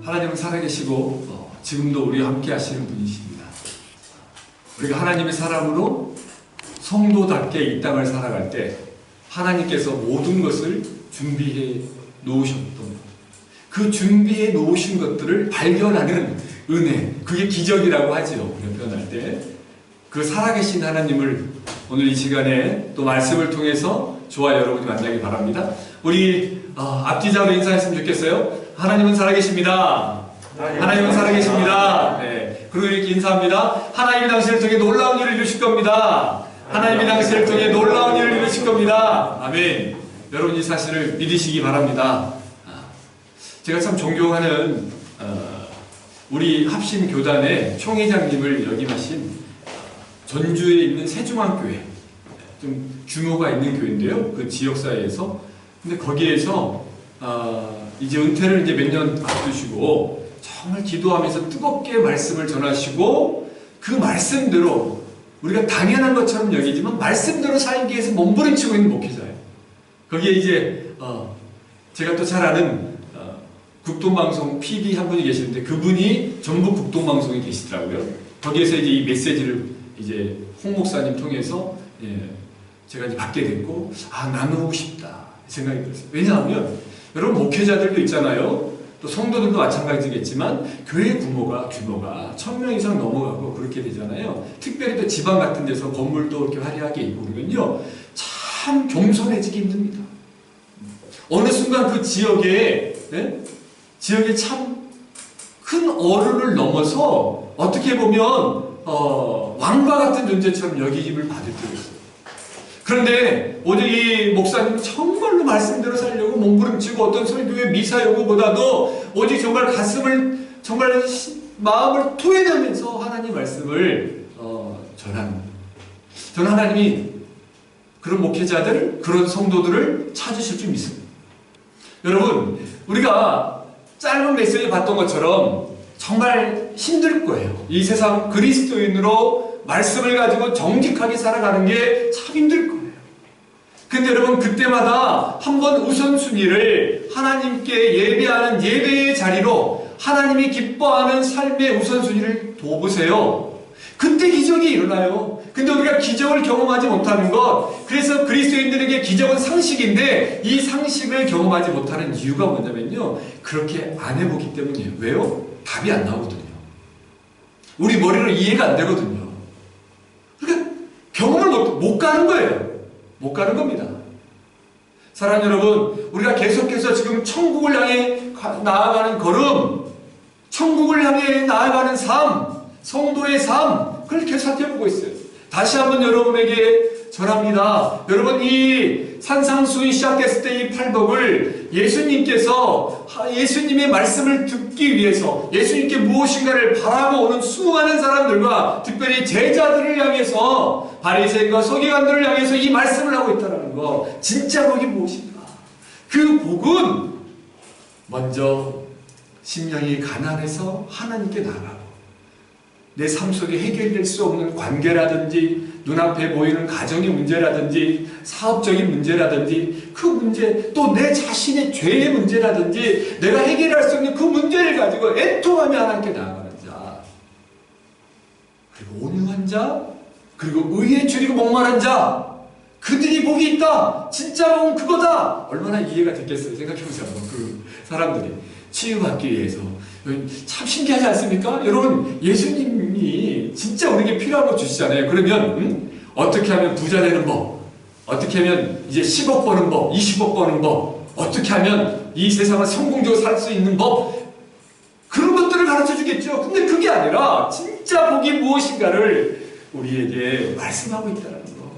하나님은 살아계시고 지금도 우리와 함께 하시는 분이십니다. 우리가 하나님의 사람으로 성도답게 이 땅을 살아갈 때 하나님께서 모든 것을 준비해 놓으셨던 그 준비해 놓으신 것들을 발견하는 은혜, 그게 기적이라고 하죠. 우리가 표현할 때 그 살아계신 하나님을 오늘 이 시간에 또 말씀을 통해서 저와 여러분이 만나기 바랍니다. 우리 앞뒤자로 인사했으면 좋겠어요. 하나님은 살아계십니다. 하나님은 살아계십니다. 네. 그리고 이렇게 인사합니다. 하나님이 당신을 통해 놀라운 일을 이루실 겁니다. 하나님이 당신을 통해 놀라운 일을 이루실 겁니다. 아멘. 여러분 이 사실을 믿으시기 바랍니다. 제가 참 존경하는 우리 합심교단의 총회장님을 역임하신 전주에 있는 세중앙교회, 좀 규모가 있는 교회인데요. 그 지역사회에서. 근데 거기에서 이제 은퇴를 이제 몇 년 앞두시고 정말 기도하면서 뜨겁게 말씀을 전하시고 그 말씀대로 우리가 당연한 것처럼 여기지만 말씀대로 살기 위해서 몸부림치고 있는 목회자예요. 거기에 이제 제가 또 잘 아는 국동방송 PD 한 분이 계시는데 그분이 전북 국동방송에 계시더라고요. 거기에서 이제 이 메시지를 이제 홍 목사님 통해서 제가 이제 받게 됐고 나누고 싶다 생각이 들었어요. 왜냐하면 여러분 목회자들도 있잖아요. 또 성도들도 마찬가지겠지만 교회 규모가 1000명 이상 넘어가고 그렇게 되잖아요. 특별히 또 지방 같은 데서 건물도 이렇게 화려하게 있고 그러면요 참 겸손해지기 힘듭니다. 어느 순간 그 지역에 참 큰 어른을 넘어서 어떻게 보면 왕과 같은 존재처럼 여기임을 받을 때가 있어요. 그런데 오직 이 목사님 정말로 말씀대로 살려고 몸부림치고 어떤 설교의 미사 요구보다도 오직 정말 가슴을 정말 마음을 토해내면서 하나님 말씀을 전하는, 저는 하나님이 그런 목회자들, 그런 성도들을 찾으실 줄 믿습니다. 여러분 우리가 짧은 메시지 봤던 것처럼 정말 힘들 거예요. 이 세상 그리스도인으로 말씀을 가지고 정직하게 살아가는 게 참 힘들 거예요. 근데 여러분 그때마다 한번 우선순위를 하나님께 예배하는 예배의 자리로 하나님이 기뻐하는 삶의 우선순위를 둬보세요. 그때 기적이 일어나요. 근데 우리가 기적을 경험하지 못하는 것, 그래서 그리스도인들에게 기적은 상식인데 이 상식을 경험하지 못하는 이유가 뭐냐면요 그렇게 안 해보기 때문이에요. 왜요? 답이 안 나오거든요. 우리 머리로 이해가 안 되거든요. 그러니까 경험을 못 가는 거예요. 못 가는 겁니다. 사랑하는 여러분, 우리가 계속해서 지금 천국을 향해 나아가는 걸음, 천국을 향해 나아가는 삶, 성도의 삶, 그걸 계속 살펴보고 있어요. 다시 한번 여러분에게 전합니다. 여러분 이 산상수훈이 시작됐을 때 이 팔복을 예수님께서 예수님의 말씀을 듣기 위해서 예수님께 무엇인가를 바라고 오는 수많은 사람들과 특별히 제자들을 향해서 바리새인과 서기관들을 향해서 이 말씀을 하고 있다는 거, 진짜 복이 무엇인가? 그 복은 먼저 심령이 가난해서 하나님께 나가고 내 삶 속에 해결될 수 없는 관계라든지 눈앞에 보이는 가정의 문제라든지 사업적인 문제라든지 그 문제, 또 내 자신의 죄의 문제라든지 내가 해결할 수 없는 그 문제를 가지고 애통하며 하나님께 나아가는 자, 그리고 온유한 자, 그리고 의에 줄이고 목마른 자, 그들이 복이 있다. 진짜 복은 그거다. 얼마나 이해가 됐겠어요. 생각해보세요. 그 사람들이 치유받기 위해서. 참 신기하지 않습니까? 여러분 예수님이 진짜 우리에게 필요한 거 주시잖아요. 그러면 어떻게 하면 부자 되는 법, 어떻게 하면 이제 10억 버는 법, 20억 버는 법, 어떻게 하면 이 세상을 성공적으로 살 수 있는 법, 그런 것들을 가르쳐 주겠죠. 근데 그게 아니라 진짜 복이 무엇인가를 우리에게 말씀하고 있다는 거.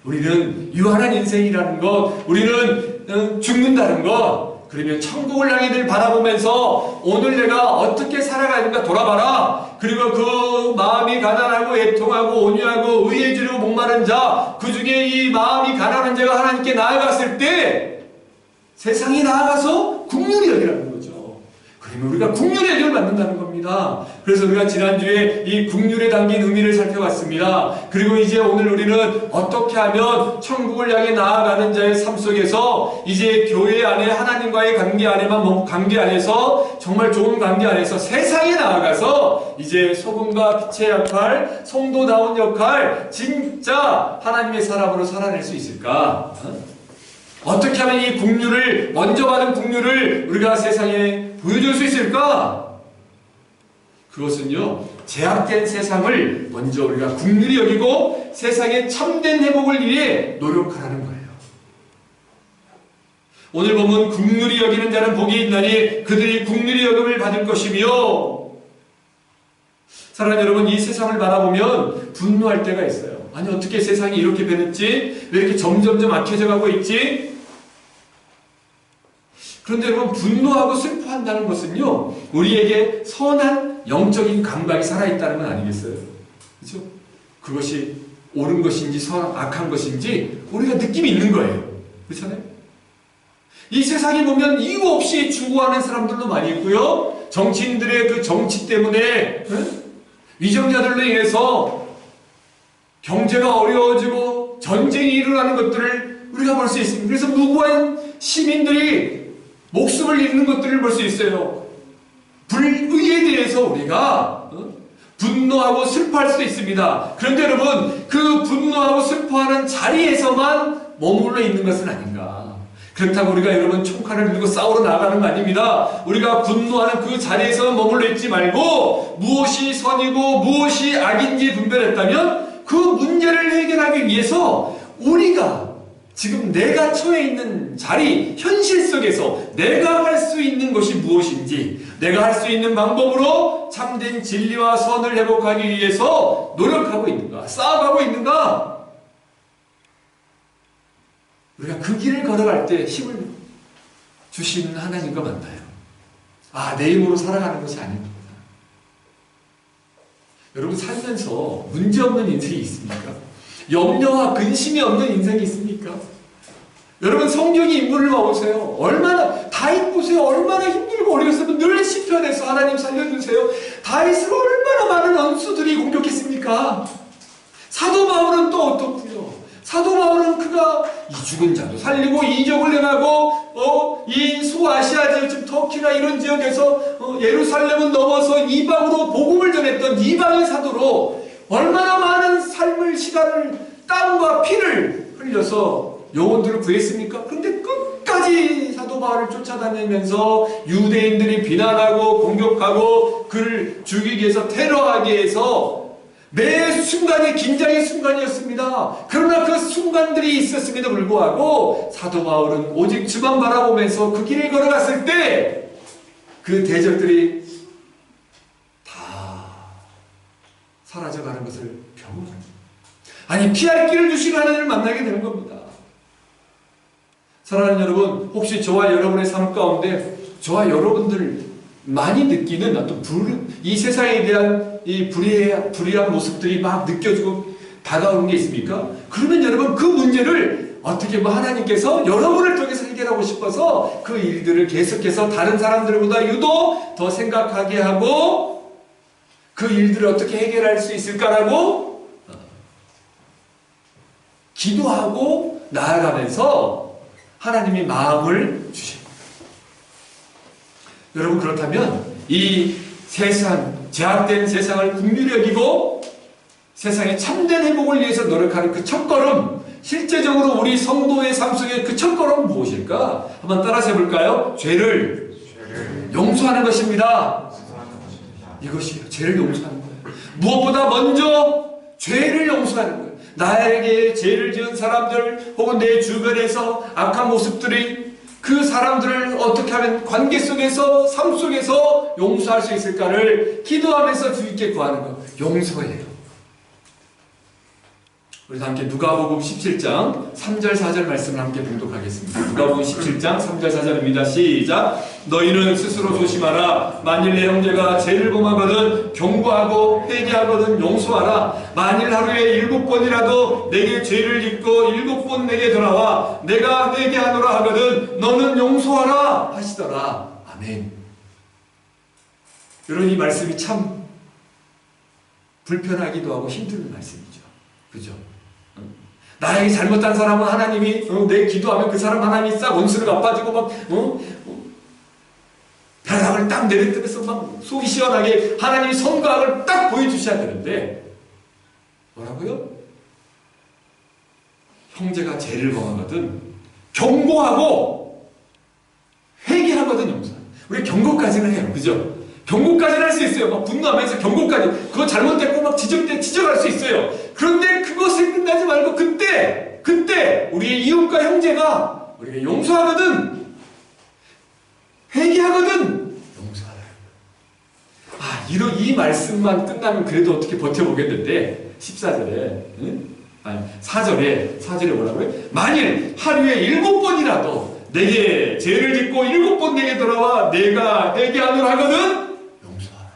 우리는 유한한 인생이라는 것, 우리는 죽는다는 것, 그러면 천국을 향해 늘 바라보면서 오늘 내가 어떻게 살아가야 되는가 돌아봐라. 그리고 그 마음이 가난하고 애통하고 온유하고 의에 주르고 목마른 자, 그 중에 이 마음이 가난한 자가 하나님께 나아갔을 때 세상이 나아가서 국률이 여기라는 거죠. 그러면 우리가 국률의 영역을 받는다는 겁니다. 그래서 우리가 지난주에 이 국률에 담긴 의미를 살펴봤습니다. 그리고 이제 오늘 우리는 어떻게 하면 천국을 향해 나아가는 자의 삶 속에서 이제 교회 안에 하나님과의 관계 안에서 정말 좋은 관계 안에서 세상에 나아가서 이제 소금과 빛의 역할, 성도다운 역할, 진짜 하나님의 사람으로 살아낼 수 있을까? 어떻게 하면 이 국률을, 먼저 받은 국률을 우리가 세상에 보여줄 수 있을까? 그것은요, 제약된 세상을 먼저 우리가 국률이 여기고 세상의 참된 회복을 위해 노력하라는 거예요. 오늘 보면 국률이 여기는 자는 복이 있나니 그들이 국률이 여김을 받을 것이며, 사랑하는 여러분, 이 세상을 바라보면 분노할 때가 있어요. 아니, 어떻게 세상이 이렇게 변했지? 왜 이렇게 점점점 악해져 가고 있지? 그런데 여러분, 분노하고 슬퍼한다는 것은요, 우리에게 선한 영적인 감각이 살아있다는 건 아니겠어요? 그렇죠? 그것이 옳은 것인지 악한 것인지 우리가 느낌이 있는 거예요. 그렇잖아요? 이 세상에 보면 이유 없이 추구하는 사람들도 많이 있고요, 정치인들의 그 정치 때문에 위정자들로 인해서 경제가 어려워지고 전쟁이 일어나는 것들을 우리가 볼 수 있습니다. 그래서 무고한 시민들이 목숨을 잃는 것들을 볼 수 있어요. 불의에 대해서 우리가 분노하고 슬퍼할 수도 있습니다. 그런데 여러분, 그 분노하고 슬퍼하는 자리에서만 머물러 있는 것은 아닌가. 그렇다고 우리가 여러분 총칼을 들고 싸우러 나가는 거 아닙니다. 우리가 분노하는 그 자리에서 머물러 있지 말고 무엇이 선이고 무엇이 악인지 분별했다면 그 문제를 해결하기 위해서 우리가 지금 내가 처해 있는 자리, 현실 속에서 내가 할 수 있는 것이 무엇인지, 내가 할 수 있는 방법으로 참된 진리와 선을 회복하기 위해서 노력하고 있는가, 싸워가고 있는가. 우리가 그 길을 걸어갈 때 힘을 주시는 하나님과 만나요. 아, 내 힘으로 살아가는 것이 아닙니다. 여러분, 살면서 문제없는 인생이 있습니까? 염려와 근심이 없는 인생이 있습니까? 여러분, 성경의 인물을 봐보세요. 얼마나, 다윗 보세요. 얼마나 힘들고 어려웠으면 늘 시편에서 하나님 살려주세요. 다윗을 얼마나 많은 원수들이 공격했습니까? 사도 바울은 또 어떻고요? 사도 바울은 그가 이 죽은 자도 살리고 이적을 행하고 이 소아시아 지역, 지금 터키나 이런 지역에서 예루살렘을 넘어서 이방으로 복음을 전했던 이방의 사도로 얼마나 많은 삶을, 시간을, 땀과 피를 흘려서 영혼들을 구했습니까? 그런데 끝까지 사도 바울을 쫓아다니면서 유대인들이 비난하고 공격하고 그를 죽이기 위해서, 테러하기 위해서 매 순간이 긴장의 순간이었습니다. 그러나 그 순간들이 있었음에도 불구하고 사도 바울은 오직 주만 바라보면서 그 길을 걸어갔을 때 그 대적들이 다 사라져가는 것을 경험합니다. 아니, 피할 길을 주시는 하나님을 만나게 되는 겁니다. 사랑하는 여러분, 혹시 저와 여러분의 삶 가운데 저와 여러분들 많이 느끼는 어떤 이 세상에 대한 이 불의한 모습들이 막 느껴지고 다가오는 게 있습니까? 그러면 여러분, 그 문제를 어떻게 하나님께서 여러분을 통해서 해결하고 싶어서 그 일들을 계속해서 다른 사람들보다 유독 더 생각하게 하고 그 일들을 어떻게 해결할 수 있을까라고 기도하고 나아가면서 하나님이 마음을 주십니다. 여러분, 그렇다면 이 세상, 제약된 세상을 긍휼히 여기고 세상의 참된 회복을 위해서 노력하는 그 첫걸음, 실제적으로 우리 성도의 삶 속에 그 첫걸음은 무엇일까? 한번 따라서 해볼까요? 죄를 용서하는 것입니다. 이것이요, 죄를 용서하는 거예요. 무엇보다 먼저 죄를 용서하는 거예요. 나에게 죄를 지은 사람들 혹은 내 주변에서 악한 모습들이, 그 사람들을 어떻게 하면 관계 속에서, 삶 속에서 용서할 수 있을까를 기도하면서 주님께 구하는 것, 용서예요. 우리 함께 누가복음 17장 3절 4절 말씀을 함께 봉독하겠습니다. 누가복음 17장 3절 4절입니다. 시작. 너희는 스스로 조심하라. 만일 내 형제가 죄를 범하거든 경고하고 회개하거든 용서하라. 만일 하루에 7번이라도 내게 죄를 짓고 7번 내게 돌아와 내가 회개하노라 하거든 너는 용서하라 하시더라. 아멘. 여러분, 이 말씀이 참 불편하기도 하고 힘든 말씀이죠. 그죠? 나에게 잘못한 사람은 하나님이 내 기도하면 그 사람 하나님이 싹 원수를 갚아주고 막 벼락을 딱 내리뜨면서 막 속이 시원하게 하나님이 선과 악을 딱 보여주셔야 되는데 뭐라고요? 형제가 죄를 범하거든 경고하고 회개하거든 용서. 우리 경고까지는 해요. 그죠? 경고까지는 할 수 있어요. 막 분노하면서 경고까지. 그거 잘못됐고 막 지적할 수 있어요. 그런데 그것에 끝나지 말고 그때 우리의 이웃과 형제가 우리가 용서하거든 회개하거든 용서하라. 이 말씀만 끝나면 그래도 어떻게 버텨보겠는데 14절에 아니 4절에 뭐라고요? 만일 하루에 7번이라도 내게 죄를 짓고 7번 내게 돌아와 내가 회개하노라 하거든 용서하라.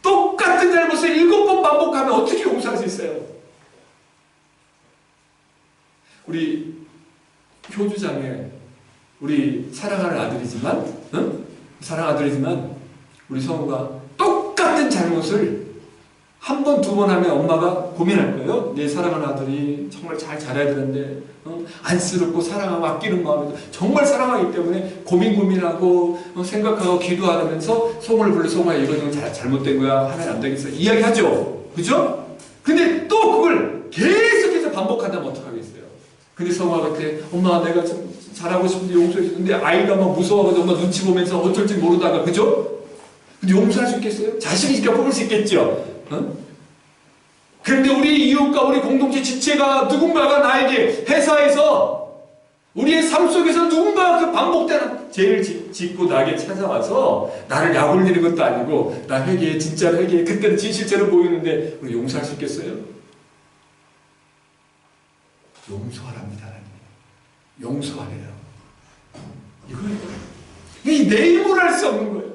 똑같은 잘못을 7번 반복하면 어떻게 용서할 수 있어요? 우리 효주장에 우리 사랑하는 아들이지만 우리 성우가 똑같은 잘못을 한 번, 두 번 하면 엄마가 고민할 거예요. 내 사랑하는 아들이 정말 잘 자라야 되는데 안쓰럽고 사랑하고 아끼는 마음에도 정말 사랑하기 때문에 고민하고 생각하고 기도하면서 성우를 불러 성우야 이거 잘못된 거야 하면 안 되겠어 이야기하죠. 그죠? 근데 또 그걸 계속해서 반복한다면 어떡하겠어요? 근데 성우가 그때 엄마 내가 좀 잘하고 싶은데 용서해 주는데 아이가 막 무서워가지고 엄마 눈치 보면서 어쩔 줄 모르다가 그죠? 근데 용서할 수 있겠어요? 자식이니까 뽑을 수 있겠죠? 그런데 우리 이웃과 우리 공동체 지체가 누군가가 나에게 회사에서 우리의 삶 속에서 누군가가 그 반복되는 죄를 짓고 나에게 찾아와서 나를 약올리는 것도 아니고 나 회개해 진짜로 회개해 그때는 진실처럼 보이는데 우리 용서할 수 있겠어요? 용서하랍니다. 용서하래요. 이거 내 힘으로 할 수 없는 거예요.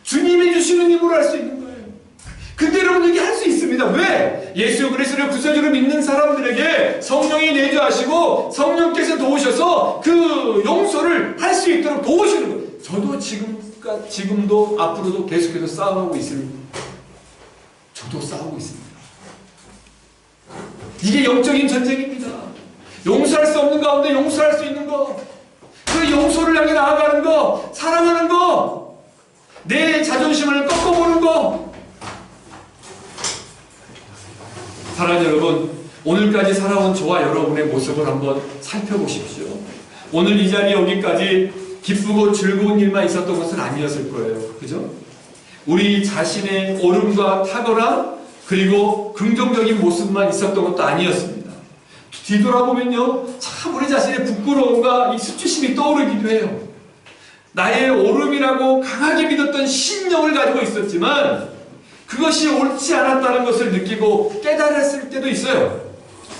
주님이 주시는 힘으로 할 수 있는 거예요. 근데 여러분 이게 할 수 있습니다. 왜? 예수 그리스도를 구세주로 믿는 사람들에게 성령이 내주하시고 성령께서 도우셔서 그 용서를 할 수 있도록 도우시는 거예요. 저도 지금도 앞으로도 계속해서 싸우고 있습니다. 저도 싸우고 있습니다. 이게 영적인 전쟁입니다. 용서할 수 없는 가운데 용서할 수 있는 거, 그 용서를 향해 나아가는 거, 사랑하는 거, 내 자존심을 꺾어보는 거. 사랑하는 여러분, 오늘까지 살아온 저와 여러분의 모습을 한번 살펴보십시오. 오늘 이 자리에 오기까지 기쁘고 즐거운 일만 있었던 것은 아니었을 거예요. 그죠? 우리 자신의 옳음과 탁월함 그리고 긍정적인 모습만 있었던 것도 아니었습니다. 뒤돌아보면요, 참 우리 자신의 부끄러움과 이 수치심이 떠오르기도 해요. 나의 옳음이라고 강하게 믿었던 신념을 가지고 있었지만 그것이 옳지 않았다는 것을 느끼고 깨달았을 때도 있어요.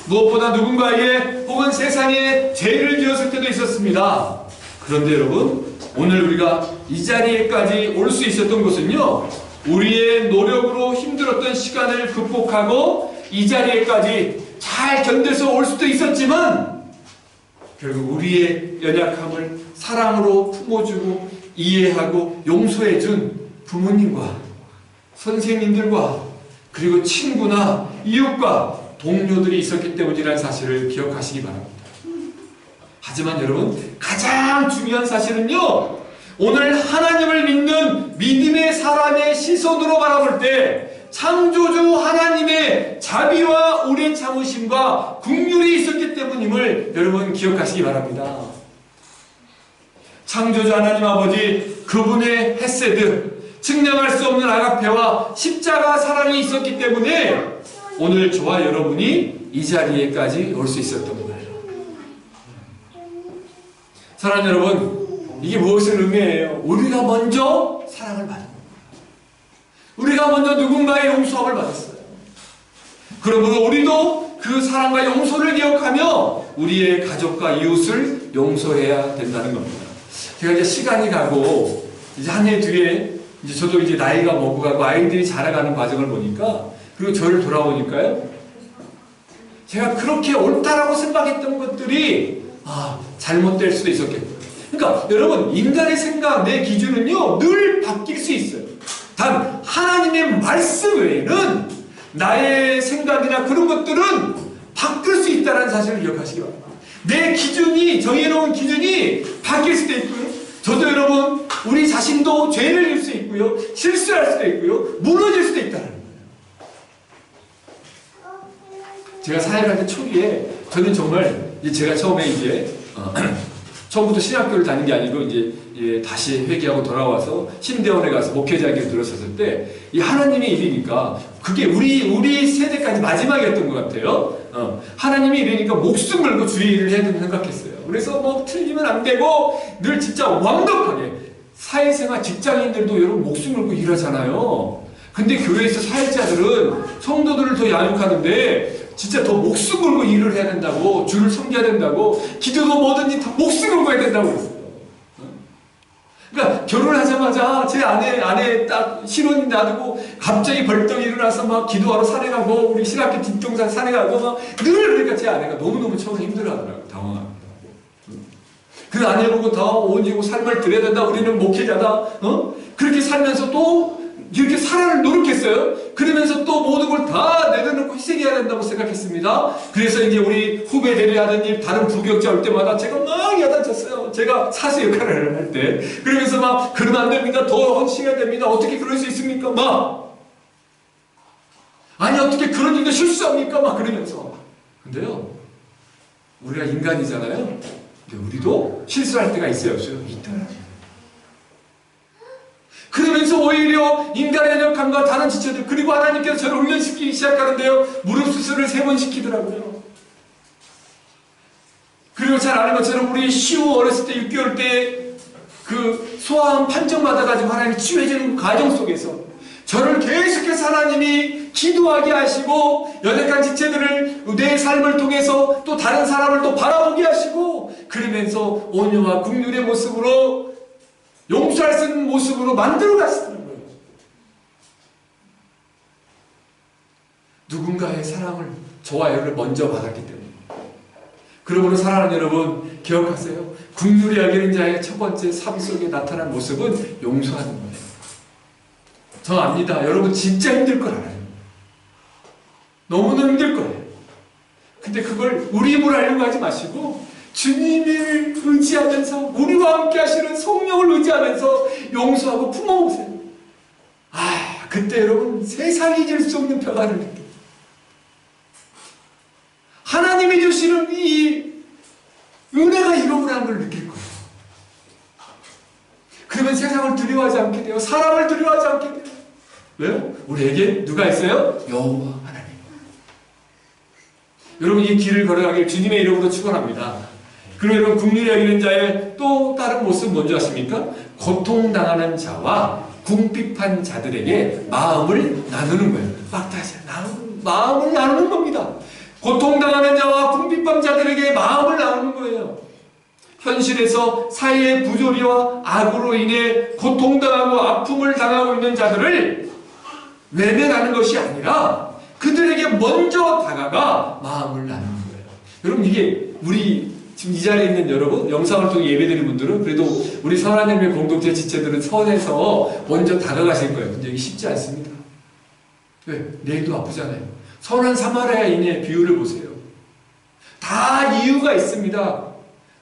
무엇보다 누군가에게 혹은 세상에 죄를 지었을 때도 있었습니다. 그런데 여러분, 오늘 우리가 이 자리에까지 올 수 있었던 것은요, 우리의 노력으로 힘들었던 시간을 극복하고 이 자리에까지 잘 견뎌서 올 수도 있었지만 결국 우리의 연약함을 사랑으로 품어주고 이해하고 용서해준 부모님과 선생님들과 그리고 친구나 이웃과 동료들이 있었기 때문이라는 사실을 기억하시기 바랍니다. 하지만 여러분, 가장 중요한 사실은요, 오늘 하나님을 믿는 믿음의 사람의 시선으로 바라볼 때 창조주 하나님의 자비와 오래 참으심과 긍휼이 있었기 때문임을 여러분 기억하시기 바랍니다. 창조주 하나님 아버지 그분의 헤세드, 측량할 수 없는 아가페와 십자가 사랑이 있었기 때문에 오늘 저와 여러분이 이 자리에까지 올 수 있었던 거예요. 사랑하는 여러분, 이게 무엇을 의미해요? 우리가 먼저 사랑을 받은 겁니다. 우리가 먼저 누군가의 용서함을 받았어요. 그러므로 우리도 그 사랑과 용서를 기억하며 우리의 가족과 이웃을 용서해야 된다는 겁니다. 제가 이제 시간이 가고 이제 한 해 뒤에 이제 저도 이제 나이가 먹고 가고 아이들이 자라가는 과정을 보니까, 그리고 저를 돌아보니까요, 제가 그렇게 옳다라고 생각했던 것들이 잘못될 수도 있었겠구나. 그러니까 여러분, 인간의 생각, 내 기준은요 늘 바뀔 수 있어요. 단 하나님의 말씀 외에는 나의 생각이나 그런 것들은 바뀔 수 있다는 사실을 기억하시기 바랍니다. 내 기준이, 정해놓은 기준이 바뀔 수도 있고요. 저도 여러분, 우리 자신도 죄를 질 수 있고요. 실수할 수도 있고요. 무너질 수도 있다는 거예요. 제가 사역할 때 초기에 저는 정말 제가 처음에 처음부터 신학교를 다닌 게 아니고 다시 회개하고 돌아와서 신대원에 가서 목회자에게 들었었을 때 이 하나님의 일이니까 그게 우리 세대까지 마지막이었던 것 같아요. 하나님의 일이니까 목숨 걸고 주의 일을 해야 된다고 생각했어요. 그래서 뭐 틀리면 안 되고 늘 진짜 완벽하게 사회생활 직장인들도 여러분 목숨 걸고 일하잖아요. 근데 교회에서 사역자들은 성도들을 더 양육하는데 진짜 더 목숨 걸고 일을 해야 된다고, 주를 섬겨야 된다고, 기도도 뭐든지 다 목숨 걸고 해야 된다고 그랬어요. 그러니까 결혼하자마자 제 아내 딱 신혼 놔두고 갑자기 벌떡 일어나서 막 기도하러 산에 가고 우리 신학교 뒷동산 산에 가고 막 늘 그러니까 제 아내가 너무너무 처음에 힘들어하더라고요. 당황합니다. 그 아내 보고 다 오지고 삶을 드려야 된다. 우리는 목회자다. 그렇게 살면서 또 이렇게 살아를 노력했어요. 그러면서 또 모든 걸 다 내려놓고 희생해야 된다고 생각했습니다. 그래서 이제 우리 후배들이 하는 일, 다른 부교육자 올 때마다 제가 막 야단쳤어요. 제가 사수 역할을 할 때. 그러면서 막, 그러면 안 됩니다. 더 헌신해야 됩니다. 어떻게 그럴 수 있습니까? 막. 아니, 어떻게 그런 일도 실수합니까? 막 그러면서. 근데요, 우리가 인간이잖아요. 근데 우리도 실수할 때가 있어요, 없어요? 있더라고요. 그러면서 오히려 인간의 역함과 다른 지체들, 그리고 하나님께서 저를 훈련시키기 시작하는데요, 무릎 수술을 3번 시키더라고요. 그리고 잘 아는 것처럼 우리 시우 어렸을 때 6개월 때 그 소아암 판정 받아가지고 하나님이 치유해주는 과정 속에서 저를 계속해서 하나님이 기도하게 하시고 연약한 지체들을 내 삶을 통해서 또 다른 사람을 또 바라보게 하시고 그러면서 온유와 긍휼의 모습으로 용서할 수 있는 모습으로 만들어 가시는 거예요. 누군가의 사랑을, 저와 애를 먼저 받았기 때문에. 그러므로 사랑하는 여러분, 기억하세요. 긍휼히 여기는 자의 첫 번째 삶 속에 나타난 모습은 용서하는 거예요. 저 압니다. 여러분 진짜 힘들 걸 알아요. 너무너무 힘들 거예요. 근데 그걸 우리 힘으로 하려고 하지 마시고 주님을 의지하면서 우리와 함께 하시는 성령을 의지하면서 용서하고 품어보세요. 그때 여러분 세상이 줄 수 없는 평안을 느껴요. 하나님이 주시는 이 은혜가 이거구나 하는 걸 느낄 거예요. 그러면 세상을 두려워하지 않게 돼요. 사람을 두려워하지 않게 돼요. 왜요? 우리에게 누가 있어요? 여호와 하나님. 여러분 이 길을 걸어가길 주님의 이름으로 축원합니다. 그리고 여러분 긍휼히 여기는 자의 또 다른 모습 뭔지 아십니까? 고통당하는 자와 궁핍한 자들에게 마음을 나누는 거예요. 막 다시 마음을 나누는 겁니다. 고통당하는 자와 궁핍한 자들에게 마음을 나누는 거예요. 현실에서 사회의 부조리와 악으로 인해 고통당하고 아픔을 당하고 있는 자들을 외면하는 것이 아니라 그들에게 먼저 다가가 마음을 나누는 거예요. 여러분 이게 우리 지금 이 자리에 있는 여러분, 영상을 통해 예배드리는 분들은 그래도 우리 선하나님의 공동체 지체들은 선에서 먼저 다가가실 거예요. 근데 이게 쉽지 않습니다. 왜? 내일도 아프잖아요. 선한 사마리아인의 비유를 보세요. 다 이유가 있습니다.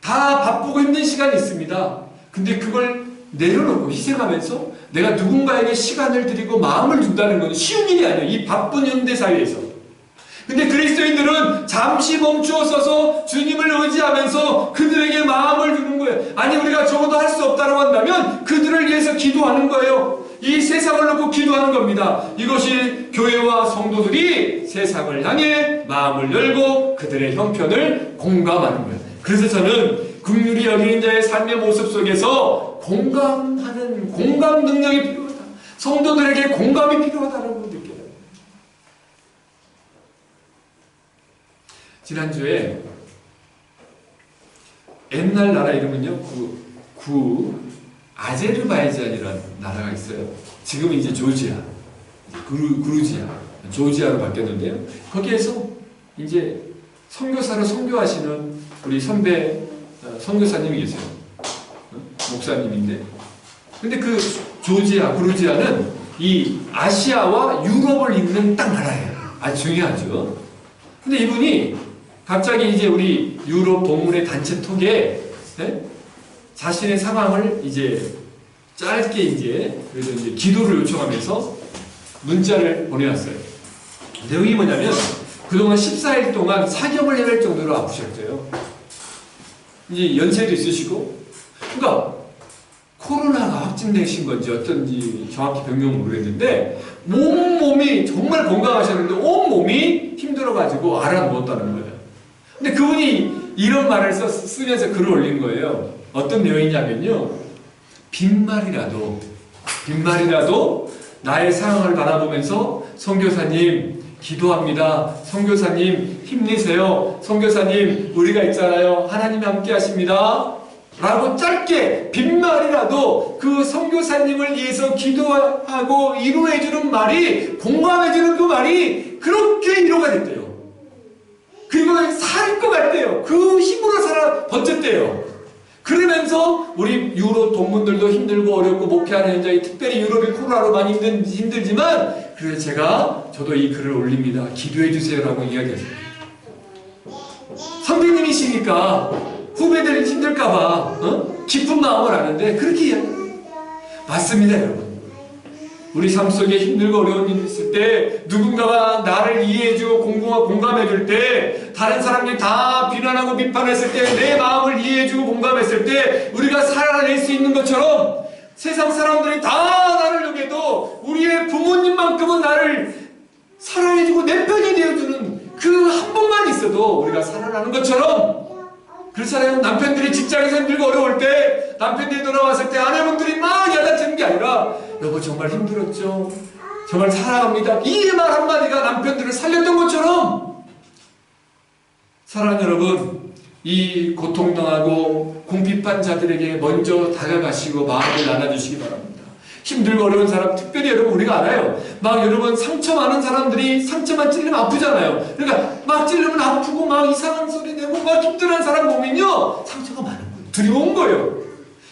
다 바쁘고 힘든 시간이 있습니다. 근데 그걸 내려놓고 희생하면서 내가 누군가에게 시간을 드리고 마음을 준다는 건 쉬운 일이 아니에요. 이 바쁜 현대사회에서. 근데 그리스도인들은 잠시 멈추어 서서 주님을 의지하면서 그들에게 마음을 주는 거예요. 아니 우리가 적어도 할 수 없다고 한다면 그들을 위해서 기도하는 거예요. 이 세상을 놓고 기도하는 겁니다. 이것이 교회와 성도들이 세상을 향해 마음을 열고 그들의 형편을 공감하는 거예요. 그래서 저는 긍휼히 여기는 자의 삶의 모습 속에서 공감 능력이 필요하다. 성도들에게 공감이 필요하다는 걸 느껴요. 지난주에 옛날 나라 이름은요, 아제르바이잔이라는 나라가 있어요. 지금은 이제 조지아, 조지아로 바뀌었는데요. 거기에서 이제 선교사로 선교하시는 우리 선배 선교사님이 계세요. 목사님인데. 근데 그 그루지아는 이 아시아와 유럽을 잇는 딱 나라예요. 아주 중요하죠. 근데 이분이 갑자기 이제 우리 유럽 동문회 단체 톡에 자신의 상황을 이제 짧게 이제 그래서 이제 기도를 요청하면서 문자를 보내왔어요. 내용이 뭐냐면 그동안 14일 동안 사경을 해낼 정도로 아프셨대요. 이제 연세도 있으시고, 그러니까 코로나가 확진되신 건지 어떤지 정확히 병명은 모르겠는데 온몸이 정말 건강하셨는데 온몸이 힘들어가지고 알아누웠다는 거예요. 근데 그분이 이런 말을 쓰면서 글을 올린 거예요. 어떤 내용이냐면요, 빈말이라도 나의 상황을 바라보면서 선교사님 기도합니다. 선교사님 힘내세요. 선교사님 우리가 있잖아요. 하나님이 함께 하십니다. 라고 짧게 빈말이라도 그 선교사님을 위해서 기도하고 위로해주는 말이, 공감해주는 그 말이 그렇게 위로가 됐대요. 그리고 살 것 같대요. 그 힘으로 살아 번졌대요. 그러면서 우리 유럽 동문들도 힘들고 어렵고 목회하는 현장이 특별히 유럽이 코로나로 많이 힘들지만 그래서 저도 이 글을 올립니다. 기도해 주세요라고 이야기했어요. 선배님이시니까 후배들이 힘들까봐 깊은 마음을 아는데 그렇게 이야기해요. 맞습니다, 여러분. 우리 삶 속에 힘들고 어려운 일이 있을 때 누군가가 나를 이해해주고 공감해줄 때, 다른 사람들이 다 비난하고 비판했을 때 내 마음을 이해해주고 공감했을 때 우리가 살아낼 수 있는 것처럼 세상 사람들이 다 나를 여겨도 우리의 부모님만큼은 나를 사랑해주고 내 편이 되어주는 그 한 번만 있어도 우리가 살아나는 것처럼, 그렇잖아요. 남편들이 직장에서 힘들고 어려울 때, 남편들이 돌아왔을 때 아내분들이 막 야단치는 게 아니라 여보 정말 힘들었죠, 정말 사랑합니다, 이 말 한마디가 남편들을 살렸던 것처럼, 사랑하는 여러분, 이 고통당하고 궁핍한 자들에게 먼저 다가가시고 마음을 나눠주시기 바랍니다. 힘들고 어려운 사람, 특별히 여러분 우리가 알아요. 막 여러분 상처 많은 사람들이 상처만 찔리면 아프잖아요. 그러니까 막 찔리면 아프고 막 이상한 소리 내고 막 힘들어하는 사람 보면요, 상처가 많은 거예요. 두려운 거예요.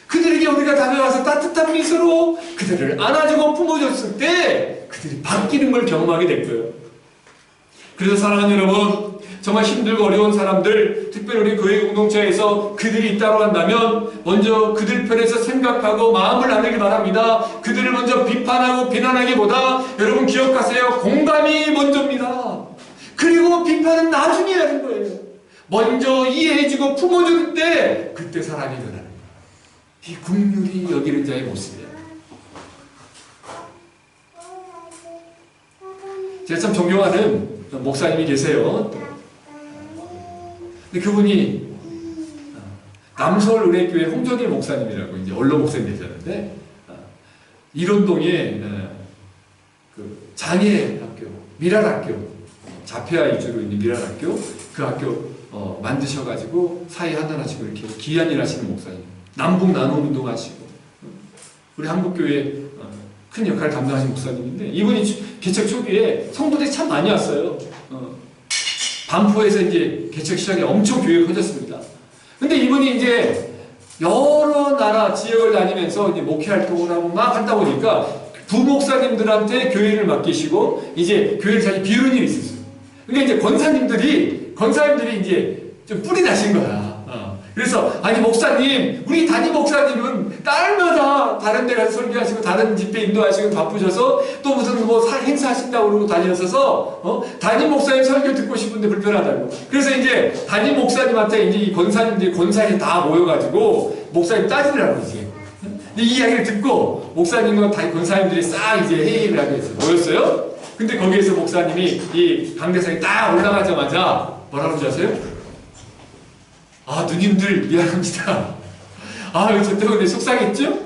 그들에게 우리가 다가가서 따뜻한 미소로 그들을 안아주고 품어줬을 때 그들이 바뀌는 걸 경험하게 될 거예요. 그래서 사랑하는 여러분, 정말 힘들고 어려운 사람들, 특별히 우리 교회 공동체에서 그들이 있다고 한다면 먼저 그들 편에서 생각하고 마음을 나누기 바랍니다. 그들을 먼저 비판하고 비난하기보다 여러분 기억하세요. 공감이 먼저입니다. 그리고 비판은 나중에 하는 거예요. 먼저 이해해주고 품어줄 때 그때 사람이 변하는 거예요. 이 긍휼히 여기는 자의 모습이에요. 제가 참 존경하는 목사님이 계세요. 근데 그분이 남서울 은혜교회 홍정일 목사님이라고 이제 언론 목사님 되셨는데, 일원동에 그 장애학교, 미랄학교, 자폐아 위주로 있는 미랄학교, 그 학교 만드셔가지고 사회 하나하시고 이렇게 귀한 일 하시는 목사님, 남북 나눔 운동 하시고 우리 한국교회 큰 역할을 담당하신 목사님인데, 이분이 개척 초기에 성도들이 참 많이 왔어요. 반포에서 이제 개척 시작에 엄청 교회가 커졌습니다. 근데 이분이 이제 여러 나라 지역을 다니면서 이제 목회 활동을 하고 막 하다 보니까 부목사님들한테 교회를 맡기시고 이제 교회를 자기 비우는 일이 있었어요. 그러니까 이제 권사님들이 이제 좀 뿔이 나신 거야. 그래서 아니 목사님, 우리 담임 목사님은 딸마다 다른 데 가서 설교하시고 다른 집회 인도하시고 바쁘셔서 또 무슨 뭐 행사 하신다고 그러고 다니셔서 담임 목사님 설교 듣고 싶은데 불편하다고. 그래서 이제 담임 목사님한테 이제 이 권사님들이 권사에 다 모여가지고 목사님 따지라고 이제 이 이야기를 듣고 목사님과 권사님들이 싹 이제 회의를 하게 해서 모였어요. 근데 거기에서 목사님이 이 강대상에 딱 올라가자마자 뭐라고 하는지 아세요? 아, 누님들 미안합니다. 아, 저 때문에 속상했죠?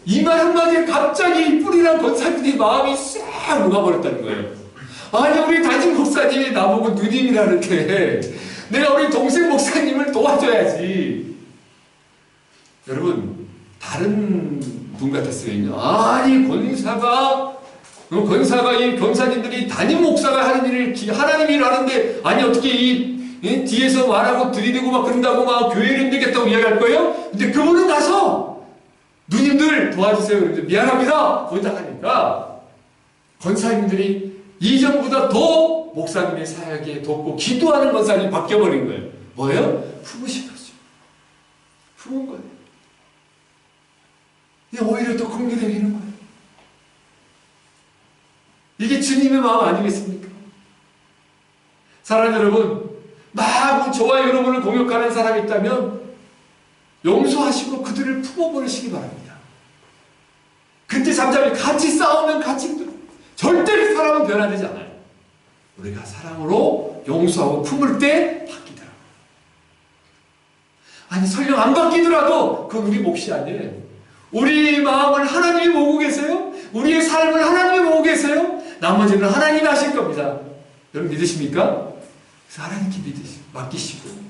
이 말 한마디에 갑자기 뿔이랑 권사님들이 마음이 싹 녹아버렸다는 거예요. 아니, 우리 담임 목사님이 나보고 누님이라는데 내가 우리 동생 목사님을 도와줘야지. 여러분, 다른 분 같았으면요, 아니 권사가 이 권사님들이 담임 목사가 하는 일을 하나님이 하는데, 아니 어떻게 이 뒤에서 말하고 들이대고 막 그런다고 막 교회를 힘들겠다고 이야기할 거예요? 근데 그분은 가서 누님들 도와주세요. 그런데 미안합니다. 거기다 하니까 권사님들이 이전보다 더 목사님의 사역에 돕고 기도하는 권사님이 바뀌어버린 거예요. 뭐예요? 품으신 거죠. 품은 거예요. 오히려 더 긍휼히 여기는 거예요. 이게 주님의 마음 아니겠습니까? 사랑하는 여러분, 막 저와 여러분을 공격하는 사람이 있다면 용서하시고 그들을 품어버리시기 바랍니다. 그때 잠잠히 같이 싸우면 같이 절대 사람은 변화되지 않아요. 우리가 사랑으로 용서하고 품을 때 바뀌더라고요. 아니 설령 안 바뀌더라도 그건 우리 몫이 아니에요. 우리 마음을 하나님이 보고 계세요? 우리의 삶을 하나님이 보고 계세요? 나머지는 하나님이 하실 겁니다. 여러분 믿으십니까? 그래서 하나님께 맡기시고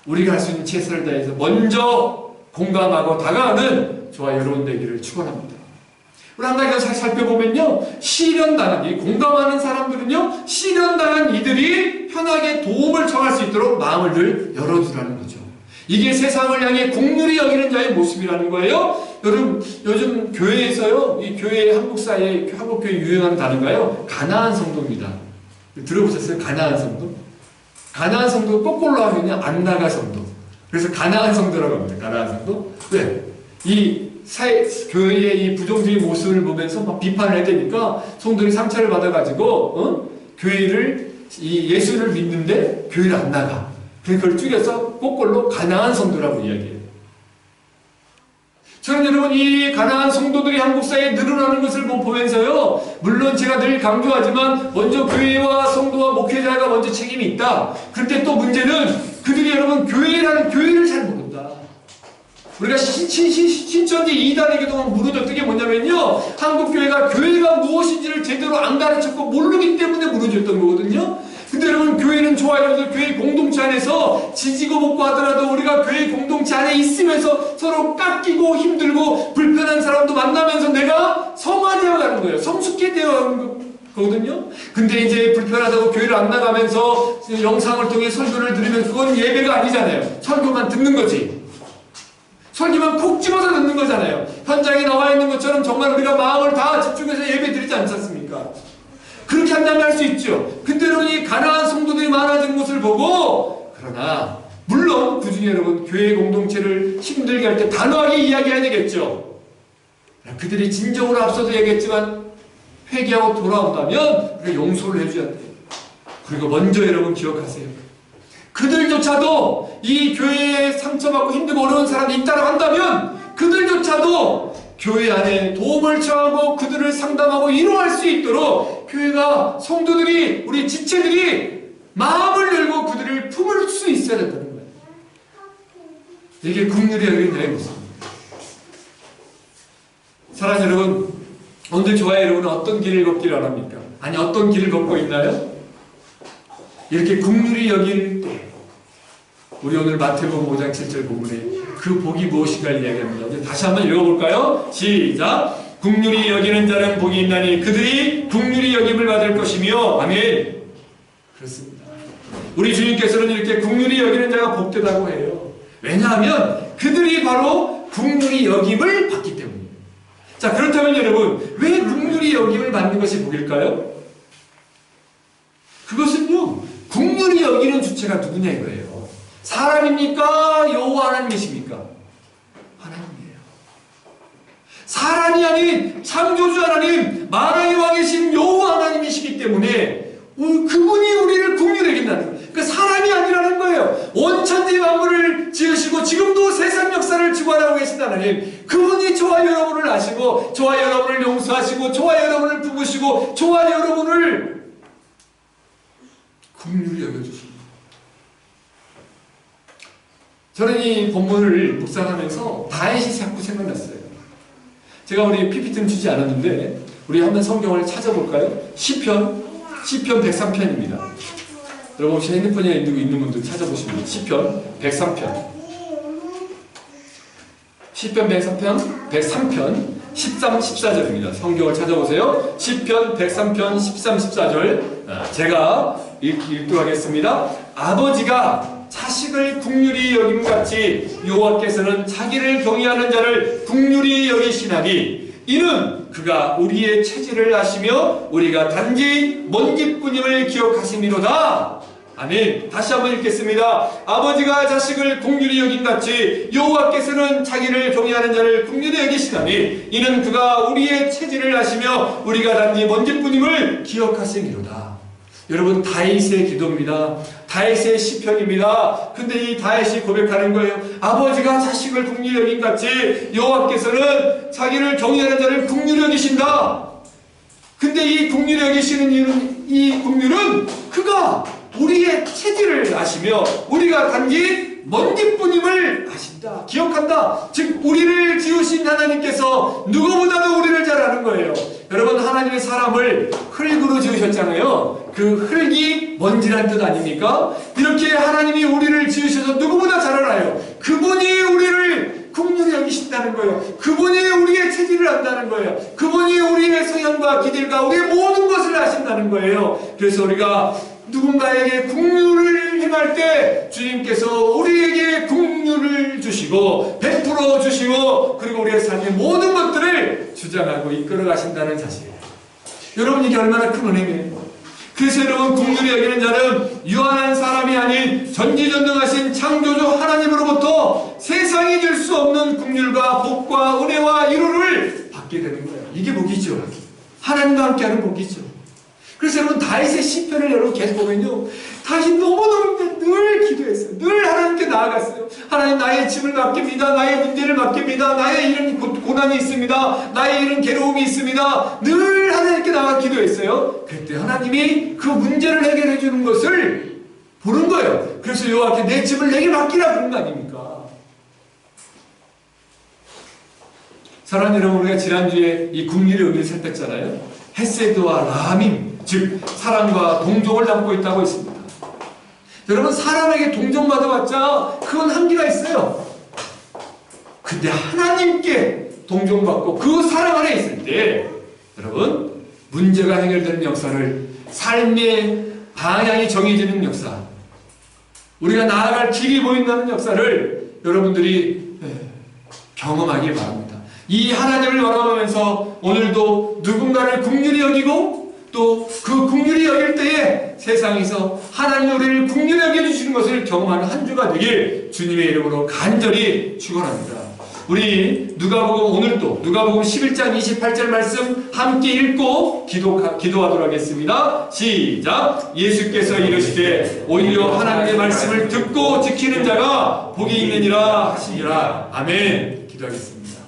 우리가 할 수 있는 최선을 다해서 먼저 공감하고 다가가는 저와 여러분 되기를 축원합니다. 우리 한 가지 더 살펴보면요, 시련당한 이 공감하는 사람들은요, 시련당한 이들이 편하게 도움을 청할 수 있도록 마음을 늘 열어두라는 거죠. 이게 세상을 향해 긍휼히 여기는 자의 모습이라는 거예요. 여러분 요즘 교회에서요, 이 교회 한국사에 한국교회 유행하는 단어가요, 가나안 성도입니다. 들어보셨어요? 가나안 성도? 가나안 성도 거꾸로 하면요, 안 나가 성도. 그래서 가나안 성도라고 합니다. 가나안 성도. 왜? 이 교회의 이 부정적인 모습을 보면서 막 비판을 해야 되니까 성도들이 상처를 받아가지고 교회를 예수를 믿는데 교회를 안 나가. 그래서 그걸 줄여서 거꾸로 가나안 성도라고 이야기해요. 저는 여러분 이 가나안 성도들이 한국 사회에 늘어나는 것을 보면서요, 물론 제가 늘 강조하지만 먼저 교회와 성도와 목회자가 먼저 책임이 있다. 그런데 또 문제는 그들이 여러분 교회라는 교회를 잘 모른다. 우리가 신천지 이단에게도 무너졌던 게 뭐냐면요, 한국교회가 교회가 무엇인지를 제대로 안 가르쳤고 모르기 때문에 무너졌던 거거든요. 근데 여러분 교회는 좋아요. 교회 공동체 안에서 지지고 볶고 하더라도 우리가 교회 공동체 안에 있으면서 서로 깎이고 힘들고 불편한 사람도 만나면서 내가 성화되어 가는 거예요. 성숙해 되어 가는 거거든요. 근데 이제 불편하다고 교회를 안 나가면서 영상을 통해 설교를 들으면 그건 예배가 아니잖아요. 설교만 듣는 거지. 설교만 콕 집어서 듣는 거잖아요. 현장에 나와 있는 것처럼 정말 우리가 마음을 다 집중해서 예배 드리지 않지 않습니까? 그렇게 한다면 할 수 있죠. 근데 여러분 이 가난한 성도들이 많아진 것을 보고, 그러나 물론 그 중에 여러분 교회 공동체를 힘들게 할 때 단호하게 이야기해야 되겠죠. 그들이 진정으로 앞서도 얘기했지만 회개하고 돌아온다면 우리가 용서를 해줘야 돼요. 그리고 먼저 여러분 기억하세요. 그들조차도 이 교회에 상처받고 힘들고 어려운 사람이 있다고 한다면 그들조차도 교회 안에 도움을 청하고 그들을 상담하고 위로할 수 있도록 교회가, 성도들이, 우리 지체들이 마음을 열고 그들을 품을 수 있어야 된다는 거예요. 이게 긍휼히 여기는 자의 모습입니다. 사랑하는 여러분, 오늘 저와 여러분은 어떤 길을 걷기를 원합니까? 아니 어떤 길을 걷고 있나요? 이렇게 긍휼히 여길 때, 우리 오늘 마태복음 5장 7절 본문에 그 복이 무엇인가를 이야기합니다. 다시 한번 읽어볼까요? 시작! 긍휼히 여기는 자는 복이 있나니 그들이 긍휼히 여김을 받을 것이며. 아멘. 그렇습니다. 우리 주님께서는 이렇게 긍휼히 여기는 자가 복되다고 해요. 왜냐하면 그들이 바로 긍휼히 여김을 받기 때문이에요. 자, 그렇다면 여러분, 왜 긍휼히 여김을 받는 것이 복일까요? 그것은요, 긍휼히 여기는 주체가 누구냐 이거예요. 사람입니까? 여호와 하나님이십니까? 하나님이에요. 사람이 아닌 창조주 하나님, 만왕의 왕이신 여호와 하나님이시기 때문에 그분이 우리를 긍휼히 여긴다는 거예요. 그러니까 사람이 아니라는 거예요. 온 천지 만물을 지으시고 지금도 세상 역사를 주관하고 계신 하나님, 그분이 저와 여러분을 아시고 저와 여러분을 용서하시고 저와 여러분을 부으시고 저와 여러분을 긍휼히 여겨주십니다. 저는 이 본문을 묵상하면서 다윗이 자꾸 생각났어요. 제가 우리 PPT는 주지 않았는데 우리 한번 성경을 찾아볼까요? 시편 103편입니다. 여러분 혹시 핸드폰에 있는 분들 찾아보시면 시편 103편 103편 13, 14절입니다. 성경을 찾아보세요. 시편 103편 13, 14절 제가 읽도록 하겠습니다. 아버지가 자식을 긍휼히 여김같이 여호와께서는 자기를 경외하는 자를 긍휼히 여기시나니 이는 그가 우리의 체질을 아시며 우리가 단지 먼지뿐임을 기억하심이로다. 아멘. 다시 한번 읽겠습니다. 아버지가 자식을 긍휼히 여긴같이 여호와께서는 자기를 경외하는 자를 긍휼히 여기시나니 이는 그가 우리의 체질을 아시며 우리가 단지 먼지뿐임을 기억하심이로다. 여러분, 다윗의 기도입니다. 다윗의 시편입니다. 근데 이 다윗이 고백하는 거예요. 아버지가 자식을 긍휼히 여긴같이 여호와께서는 자기를 경외하는 자를 긍휼히 여기신다. 근데 이 긍휼히 여기시는 이유는, 이 긍휼은 그가 우리의 체질을 아시며 우리가 단지 먼지뿐임을 아신다. 기억한다. 즉 우리를 지으신 하나님께서 누구보다도 우리를 잘 아는 거예요. 여러분, 하나님의 사람을 흙으로 지으셨잖아요. 그 흙이 먼지란 뜻 아닙니까? 이렇게 하나님이 우리를 지으셔서 누구보다 잘 알아요. 그분이 우리를 긍휼히 여기신다는 거예요. 그분이 우리의 체질을 안다는 거예요. 그분이 우리의 성향과 기질과 우리의 모든 것을 아신다는 거예요. 그래서 우리가 누군가에게 긍휼을 행할 때 주님께서 우리에게 긍휼을 주시고 베풀어 주시고 그리고 우리의 삶의 모든 것들을 주장하고 이끌어 가신다는 사실. 여러분, 이게 얼마나 큰 은혜입니까? 그래서 여러분, 긍휼히 여기는 자는 유한한 사람이 아닌 전지전능하신 창조주 하나님으로부터 세상이 줄 수 없는 긍휼과 복과 은혜와 위로를 받게 되는 거예요. 이게 복이죠. 하나님과 함께하는 복이죠. 그래서 여러분, 다윗의 시편을 여러분 계속 보면요, 다윗이 너무너무 늘 기도했어요. 늘 하나님께 나아갔어요. 하나님, 나의 짐을 맡깁니다. 나의 문제를 맡깁니다. 나의 이런 고난이 있습니다. 나의 이런 괴로움이 있습니다. 늘 하나님께 나아가 기도했어요. 그때 하나님이 그 문제를 해결해 주는 것을 보는 거예요. 그래서 여호와께 내 짐을 내게 맡기라 그런 거 아닙니까? 사랑하는 여러분, 우리가 지난주에 이 긍휼의 의미를 살폈잖아요. 헤세드와 라함임, 즉 사랑과 동정을 담고 있다고 했습니다. 여러분, 사람에게 동정받아봤자 그건 한계가 있어요. 근데 하나님께 동정받고 그 사랑 안에 있을 때 여러분, 문제가 해결되는 역사를, 삶의 방향이 정해지는 역사, 우리가 나아갈 길이 보인다는 역사를 여러분들이 경험하길 바랍니다. 이 하나님을 바라보면서 오늘도 누군가를 긍휼히 여기고 또 그 긍휼히 여길 때에 세상에서 하나님 우리를 긍휼히 여겨주시는 것을 경험하는 한 주가 되길 주님의 이름으로 간절히 축원합니다. 우리 누가복음, 오늘도 누가복음 11장 28절 말씀 함께 읽고 기도하도록 하겠습니다. 시작. 예수께서 이르시되 오히려 하나님의 말씀을 듣고 지키는 자가 복이 있느니라 하시니라. 아멘. 기도하겠습니다.